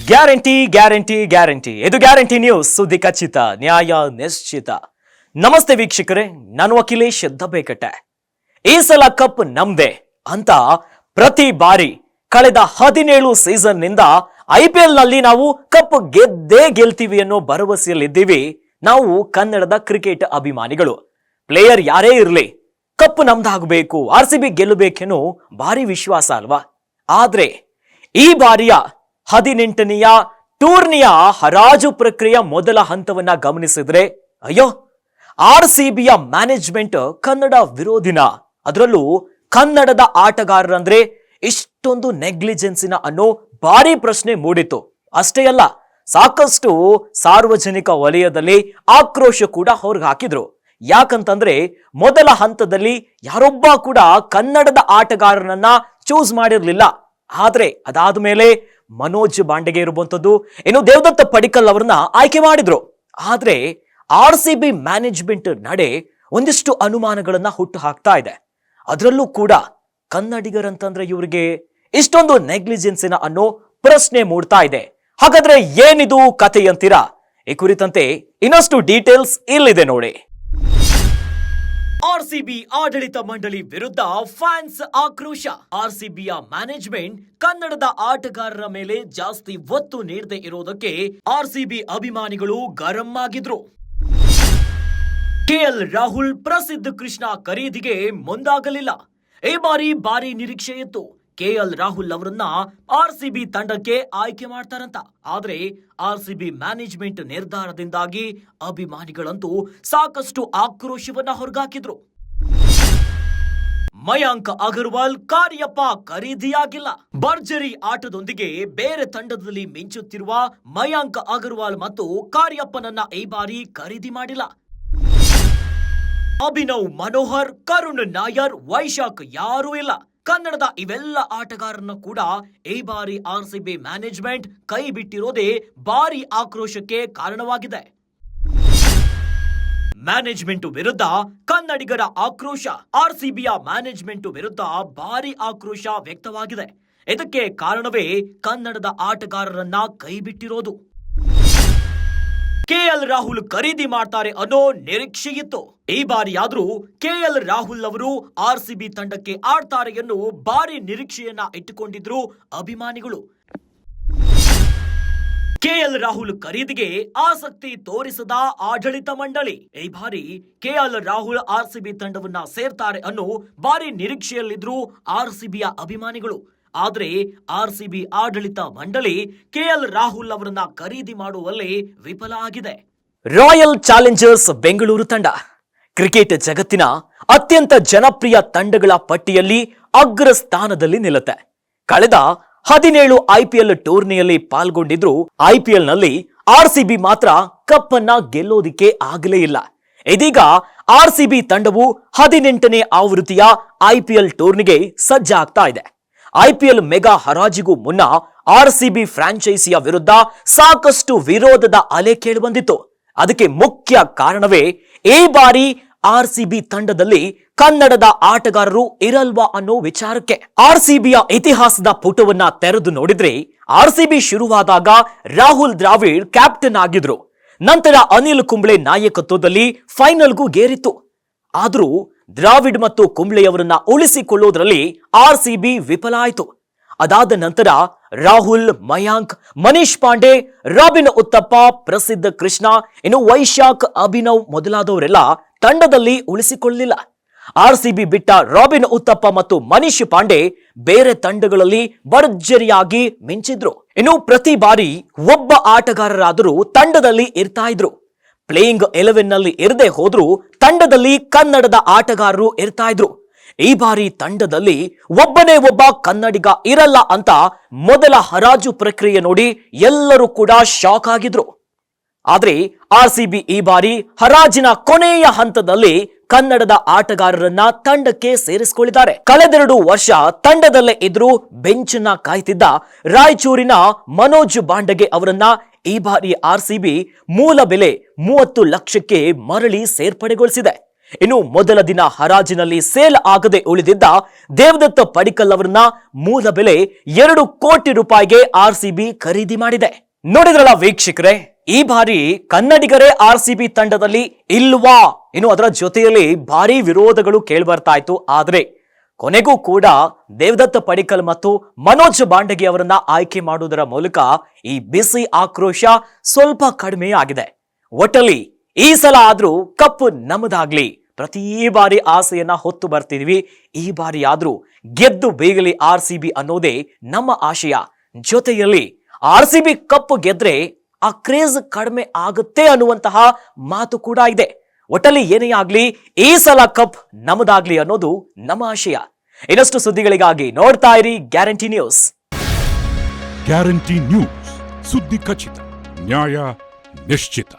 Guarantee guarantee guarantee ಇದು guarantee news, ಸುದ್ದಿ ಖಚಿತ, ನ್ಯಾಯ ನಿಶ್ಚಿತ. ನಮಸ್ತೆ ವೀಕ್ಷಕರೇ, ನಾನು ಅಖಿಲೇಶ್ ದಬೇಕಟ್ಟೆ. ಈ ಸಲ ಕಪ್ ನಮ್ದೆ ಅಂತ ಪ್ರತಿ ಬಾರಿ ಕಳೆದ 17 ಸೀಸನ್ ನಿಂದ IPL ನಲ್ಲಿ ನಾವು ಕಪ್ ಗೆದ್ದೇ ಗೆಲ್ತೀವಿ ಅನ್ನೋ ಭರವಸೆಯಲ್ಲಿದ್ದೀವಿ ನಾವು ಕನ್ನಡದ ಕ್ರಿಕೆಟ್ ಅಭಿಮಾನಿಗಳು. ಪ್ಲೇಯರ್ ಯಾರೇ ಇರಲಿ, ಕಪ್ ನಮ್ದಾಗಬೇಕು, RCB ಗೆಲ್ಲಬೇಕೆನ್ನೋ ಭಾರಿ ವಿಶ್ವಾಸ ಅಲ್ವಾ? ಆದ್ರೆ ಈ ಬಾರಿಯ 18ನೆಯ ಟೂರ್ನಿಯ ಹರಾಜು ಪ್ರಕ್ರಿಯೆ ಮೊದಲ ಹಂತವನ್ನ ಗಮನಿಸಿದ್ರೆ, ಅಯ್ಯೋ, RCBಯ ಮ್ಯಾನೇಜ್ಮೆಂಟ್ ಕನ್ನಡ ವಿರೋಧಿನ, ಅದರಲ್ಲೂ ಕನ್ನಡದ ಆಟಗಾರರಂದ್ರೆ ಇಷ್ಟೊಂದು ನೆಗ್ಲಿಜೆನ್ಸಿನ ಅನ್ನೋ ಭಾರಿ ಪ್ರಶ್ನೆ ಮೂಡಿತು. ಅಷ್ಟೇ ಅಲ್ಲ, ಸಾಕಷ್ಟು ಸಾರ್ವಜನಿಕ ವಲಯದಲ್ಲಿ ಆಕ್ರೋಶ ಕೂಡ ಹೊರಗೆ ಹಾಕಿದ್ರು. ಯಾಕಂತಂದ್ರೆ ಮೊದಲ ಹಂತದಲ್ಲಿ ಯಾರೊಬ್ಬ ಕೂಡ ಕನ್ನಡದ ಆಟಗಾರನನ್ನ ಚೂಸ್ ಮಾಡಿರ್ಲಿಲ್ಲ. ಆದ್ರೆ ಅದಾದ ಮೇಲೆ ಮನೋಜ್ ಬಾಂಡೆಗೆ ಇರುವಂತದ್ದು, ಇನ್ನು ದೇವದತ್ತ ಪಡಿಕ್ಕಲ್ ಅವರನ್ನ ಆಯ್ಕೆ ಮಾಡಿದ್ರು. ಆದ್ರೆ RCB ಮ್ಯಾನೇಜ್ಮೆಂಟ್ ನಡೆ ಒಂದಿಷ್ಟು ಅನುಮಾನಗಳನ್ನ ಹುಟ್ಟು ಹಾಕ್ತಾ ಇದೆ. ಅದರಲ್ಲೂ ಕೂಡ ಕನ್ನಡಿಗರಂತಂದ್ರೆ ಇವರಿಗೆ ಇಷ್ಟೊಂದು ನೆಗ್ಲಿಜೆನ್ಸಿನ ಅನ್ನೋ ಪ್ರಶ್ನೆ ಮೂಡ್ತಾ ಇದೆ. ಹಾಗಾದ್ರೆ ಏನಿದು ಕಥೆ ಅಂತೀರಾ? ಈ ಕುರಿತಂತೆ ಇನ್ನಷ್ಟು ಡೀಟೇಲ್ಸ್ ಇಲ್ಲಿದೆ ನೋಡಿ. RCB ಆಡಳಿತ ಮಂಡಳಿ ವಿರುದ್ಧ ಫ್ಯಾನ್ಸ್ ಆಕ್ರೋಶ. RCBಯ ಮ್ಯಾನೇಜ್ಮೆಂಟ್ ಕನ್ನಡದ ಆಟಗಾರರ ಮೇಲೆ ಜಾಸ್ತಿ ಒತ್ತು ನೀಡದೆ ಇರೋದಕ್ಕೆ RCB ಅಭಿಮಾನಿಗಳು ಗರಂ ಆಗಿದ್ರು. KL ರಾಹುಲ್ ಪ್ರಸಿದ್ಧ ಕೃಷ್ಣ ಖರೀದಿಗೆ ಮುಂದಾಗಲಿಲ್ಲ. ಈ ಬಾರಿ ಭಾರಿ ನಿರೀಕ್ಷೆ ಇತ್ತು, KL ರಾಹುಲ್ ಅವರನ್ನ RCB ತಂಡಕ್ಕೆ ಆಯ್ಕೆ ಮಾಡ್ತಾರಂತ. ಆದ್ರೆ RCB ಮ್ಯಾನೇಜ್ಮೆಂಟ್ ನಿರ್ಧಾರದಿಂದಾಗಿ ಅಭಿಮಾನಿಗಳಂತೂ ಸಾಕಷ್ಟು ಆಕ್ರೋಶವನ್ನ ಹೊರಗಾಕಿದ್ರು. ಮಯಾಂಕ್ ಅಗರ್ವಾಲ್ ಕಾರ್ಯಪ್ಪ ಖರೀದಿಯಾಗಿಲ್ಲ. ಭರ್ಜರಿ ಆಟದೊಂದಿಗೆ ಬೇರೆ ತಂಡದಲ್ಲಿ ಮಿಂಚುತ್ತಿರುವ ಮಯಾಂಕ್ ಅಗರ್ವಾಲ್ ಮತ್ತು ಕಾರ್ಯಪ್ಪನನ್ನ ಈ ಬಾರಿ ಖರೀದಿ ಮಾಡಿಲ್ಲ. ಅಭಿನವ್ ಮನೋಹರ್, ಕರುಣ್ ನಾಯರ್, ವೈಶಾಖ್ ಯಾರೂ ಇಲ್ಲ. ಕನ್ನಡದ ಇವೆಲ್ಲ ಆಟಗಾರರನ್ನು ಕೂಡ ಈ ಬಾರಿ RCB ಮ್ಯಾನೇಜ್ಮೆಂಟ್ ಕೈ ಬಿಟ್ಟಿರೋದೇ ಭಾರಿ ಆಕ್ರೋಶಕ್ಕೆ ಕಾರಣವಾಗಿದೆ. ಮ್ಯಾನೇಜ್ಮೆಂಟ್ ವಿರುದ್ಧ ಕನ್ನಡಿಗರ ಆಕ್ರೋಶ. RCBಯ ಮ್ಯಾನೇಜ್ಮೆಂಟ್ ವಿರುದ್ಧ ಭಾರಿ ಆಕ್ರೋಶ ವ್ಯಕ್ತವಾಗಿದೆ. ಇದಕ್ಕೆ ಕಾರಣವೇ ಕನ್ನಡದ ಆಟಗಾರರನ್ನ ಕೈ ಬಿಟ್ಟಿರೋದು. KL ರಾಹುಲ್ ಖರೀದಿ ಮಾಡ್ತಾರೆ ಅನ್ನೋ ನಿರೀಕ್ಷೆ ಇತ್ತು. ಈ ಬಾರಿಯಾದ್ರೂ KL ರಾಹುಲ್ ಅವರು RCB ತಂಡಕ್ಕೆ ಆಡ್ತಾರೆ ಎನ್ನೋ ಭಾರಿ ನಿರೀಕ್ಷೆಯನ್ನ ಇಟ್ಟುಕೊಂಡಿದ್ರು ಅಭಿಮಾನಿಗಳು. KL ರಾಹುಲ್ ಖರೀದಿಗೆ ಆಸಕ್ತಿ ತೋರಿಸದ ಆಡಳಿತ ಮಂಡಳಿ. ಈ ಬಾರಿ KL ರಾಹುಲ್ RCB ತಂಡವನ್ನ ಸೇರ್ತಾರೆ ಅನ್ನೋ ಭಾರಿ ನಿರೀಕ್ಷೆಯಲ್ಲಿದ್ರು RCBಯ ಅಭಿಮಾನಿಗಳು. ಆದ್ರೆ RCB ಆಡಳಿತ ಮಂಡಳಿ KL ರಾಹುಲ್ ಅವರನ್ನ ಖರೀದಿ ಮಾಡುವಲ್ಲಿ ವಿಫಲ ಆಗಿದೆ. ರಾಯಲ್ ಚಾಲೆಂಜರ್ಸ್ ಬೆಂಗಳೂರು ತಂಡ ಕ್ರಿಕೆಟ್ ಜಗತ್ತಿನ ಅತ್ಯಂತ ಜನಪ್ರಿಯ ತಂಡಗಳ ಪಟ್ಟಿಯಲ್ಲಿ ಅಗ್ರ ಸ್ಥಾನದಲ್ಲಿ ನಿಲ್ಲುತ್ತೆ. ಕಳೆದ 17 IPL ಟೂರ್ನಿಯಲ್ಲಿ ಪಾಲ್ಗೊಂಡಿದ್ರು. IPL ನಲ್ಲಿ RCB ಮಾತ್ರ ಕಪ್ ಅನ್ನ ಗೆಲ್ಲೋದಿಕ್ಕೆ ಆಗಲೇ ಇಲ್ಲ. ಇದೀಗ RCB ತಂಡವು 18ನೇ ಆವೃತ್ತಿಯ IPL ಟೂರ್ನಿಗೆ ಸಜ್ಜಾಗ್ತಾ ಇದೆ. IPL ಮೆಗಾ ಹರಾಜಿಗೂ ಮುನ್ನ RCB ಫ್ರಾಂಚೈಸಿಯ ವಿರುದ್ಧ ಸಾಕಷ್ಟು ವಿರೋಧದ ಅಲೆ ಕೇಳಿಬಂದಿತ್ತು. ಅದಕ್ಕೆ ಮುಖ್ಯ ಕಾರಣವೇ ಈ ಬಾರಿ RCB ತಂಡದಲ್ಲಿ ಕನ್ನಡದ ಆಟಗಾರರು ಇರಲ್ವಾ ಅನ್ನೋ ವಿಚಾರಕ್ಕೆ. RCBಯ ಇತಿಹಾಸದ ಪುಟವನ್ನ ತೆರೆದು ನೋಡಿದ್ರೆ, RCB ಶುರುವಾದಾಗ ರಾಹುಲ್ ದ್ರಾವಿಡ್ ಕ್ಯಾಪ್ಟನ್ ಆಗಿದ್ರು. ನಂತರ ಅನಿಲ್ ಕುಂಬ್ಳೆ ನಾಯಕತ್ವದಲ್ಲಿ ಫೈನಲ್ಗೂ ಗೇರಿತ್ತು. ಆದ್ರೂ ದ್ರಾವಿಡ್ ಮತ್ತು ಕುಂಬ್ಳೆಯವರನ್ನ ಉಳಿಸಿಕೊಳ್ಳೋದ್ರಲ್ಲಿ RCB ವಿಫಲ ಆಯಿತು. ಅದಾದ ನಂತರ ರಾಹುಲ್, ಮಯಾಂಕ್, ಮನೀಶ್ ಪಾಂಡೆ, ರಾಬಿನ್ ಉತ್ತಪ್ಪ, ಪ್ರಸಿದ್ಧ ಕೃಷ್ಣ, ಇನ್ನು ವೈಶಾಖ್, ಅಭಿನವ್ ಮೊದಲಾದವರೆಲ್ಲ ತಂಡದಲ್ಲಿ ಉಳಿಸಿಕೊಳ್ಳಲಿಲ್ಲ. RCB ಬಿಟ್ಟ ರಾಬಿನ್ ಉತ್ತಪ್ಪ ಮತ್ತು ಮನೀಶ್ ಪಾಂಡೆ ಬೇರೆ ತಂಡಗಳಲ್ಲಿ ಭರ್ಜರಿಯಾಗಿ ಮಿಂಚಿದ್ರು. ಇನ್ನು ಪ್ರತಿ ಬಾರಿ ಒಬ್ಬ ಆಟಗಾರರಾದರೂ ತಂಡದಲ್ಲಿ ಇರ್ತಾ ಇದ್ರು. ಪ್ಲೇಯಿಂಗ್ 11 ನಲ್ಲಿ ಇರದೆ ಹೋದ್ರೂ ತಂಡದಲ್ಲಿ ಕನ್ನಡದ ಆಟಗಾರರು ಇರ್ತಾ ಇದ್ರು. ಈ ಬಾರಿ ತಂಡದಲ್ಲಿ ಒಬ್ಬನೇ ಒಬ್ಬ ಕನ್ನಡಿಗ ಇರಲ್ಲ ಅಂತ ಮೊದಲ ಹರಾಜು ಪ್ರಕ್ರಿಯೆ ನೋಡಿ ಎಲ್ಲರೂ ಕೂಡ ಶಾಕ್ ಆಗಿದ್ರು. ಆದ್ರೆ RCB ಈ ಬಾರಿ ಹರಾಜಿನ ಕೊನೆಯ ಹಂತದಲ್ಲಿ ಕನ್ನಡದ ಆಟಗಾರರನ್ನ ತಂಡಕ್ಕೆ ಸೇರಿಸಿಕೊಂಡಿದ್ದಾರೆ. ಕಳೆದೆರಡು ವರ್ಷ ತಂಡದಲ್ಲೇ ಇದ್ರೂ ಬೆಂಚನ್ನ ಕಾಯ್ತಿದ್ದ ರಾಯಚೂರಿನ ಮನೋಜ್ ಬಾಂಡೆಗೆ ಅವರನ್ನ ಈ ಬಾರಿ RCB ಮೂಲ ಬೆಲೆ 30 ಲಕ್ಷಕ್ಕೆ ಮರಳಿ ಸೇರ್ಪಡೆಗೊಳಿಸಿದೆ. ಇನ್ನು ಮೊದಲ ದಿನ ಹರಾಜಿನಲ್ಲಿ ಸೇಲ್ ಆಗದೆ ಉಳಿದಿದ್ದ ದೇವದತ್ತ ಪಡಿಕ್ಕಲ್ ಅವರನ್ನ ಮೂಲ ಬೆಲೆ 2 ಕೋಟಿ ರೂಪಾಯಿಗೆ ಆರ್ಸಿಬಿ ಖರೀದಿ ಮಾಡಿದೆ. ನೋಡಿದ್ರಲ್ಲ ವೀಕ್ಷಕರೇ, ಈ ಬಾರಿ ಕನ್ನಡಿಗರೇ ಆರ್ಸಿಬಿ ತಂಡದಲ್ಲಿ ಇಲ್ವಾ? ಇನ್ನು ಅದರ ಜೊತೆಯಲ್ಲಿ ಭಾರಿ ವಿರೋಧಗಳು ಕೇಳಿಬರ್ತಾ ಇತ್ತು. ಆದ್ರೆ ಕೊನೆಗೂ ಕೂಡ ದೇವದತ್ತ ಪಡಿಕ್ಕಲ್ ಮತ್ತು ಮನೋಜ್ ಬಾಂಡಗಿ ಅವರನ್ನ ಆಯ್ಕೆ ಮಾಡುವುದರ ಮೂಲಕ ಈ ಬಿಸಿ ಆಕ್ರೋಶ ಸ್ವಲ್ಪ ಕಡಿಮೆ ಆಗಿದೆ. ಒಟ್ಟಲ್ಲಿ ಈ ಸಲ ಆದ್ರೂ ಕಪ್ ನಮ್ಮದಾಗ್ಲಿ, ಪ್ರತಿ ಬಾರಿ ಆಸೆಯನ್ನ ಹೊತ್ತು ಬರ್ತಿದ್ವಿ. ಈ ಬಾರಿ ಆದ್ರೂ ಗೆದ್ದು ಬೇಗಲಿ ಆರ್ಸಿಬಿ ಅನ್ನೋದೇ ನಮ್ಮ ಆಶಯ. ಜೊತೆಯಲ್ಲಿ ಆರ್ಸಿಬಿ ಕಪ್ ಗೆದ್ರೆ ಆ ಕ್ರೇಜ್ ಕಡಿಮೆ ಆಗುತ್ತೆ ಅನ್ನುವಂತಹ ಮಾತು ಕೂಡ ಇದೆ. ಒಟ್ಟಲ್ಲಿ ಏನೇ ಆಗ್ಲಿ ಈ ಸಲ ಕಪ್ ನಮ್ಮದಾಗ್ಲಿ ಅನ್ನೋದು ನಮ್ಮ ಆಶಯ. ಇನ್ನಷ್ಟು ಸುದ್ದಿಗಳಿಗಾಗಿ ನೋಡ್ತಾ ಇರಿ ಗ್ಯಾರಂಟಿ ನ್ಯೂಸ್. ಗ್ಯಾರಂಟಿ ನ್ಯೂಸ್, ಸುದ್ದಿ ಖಚಿತ, ನ್ಯಾಯ ನಿಶ್ಚಿತ.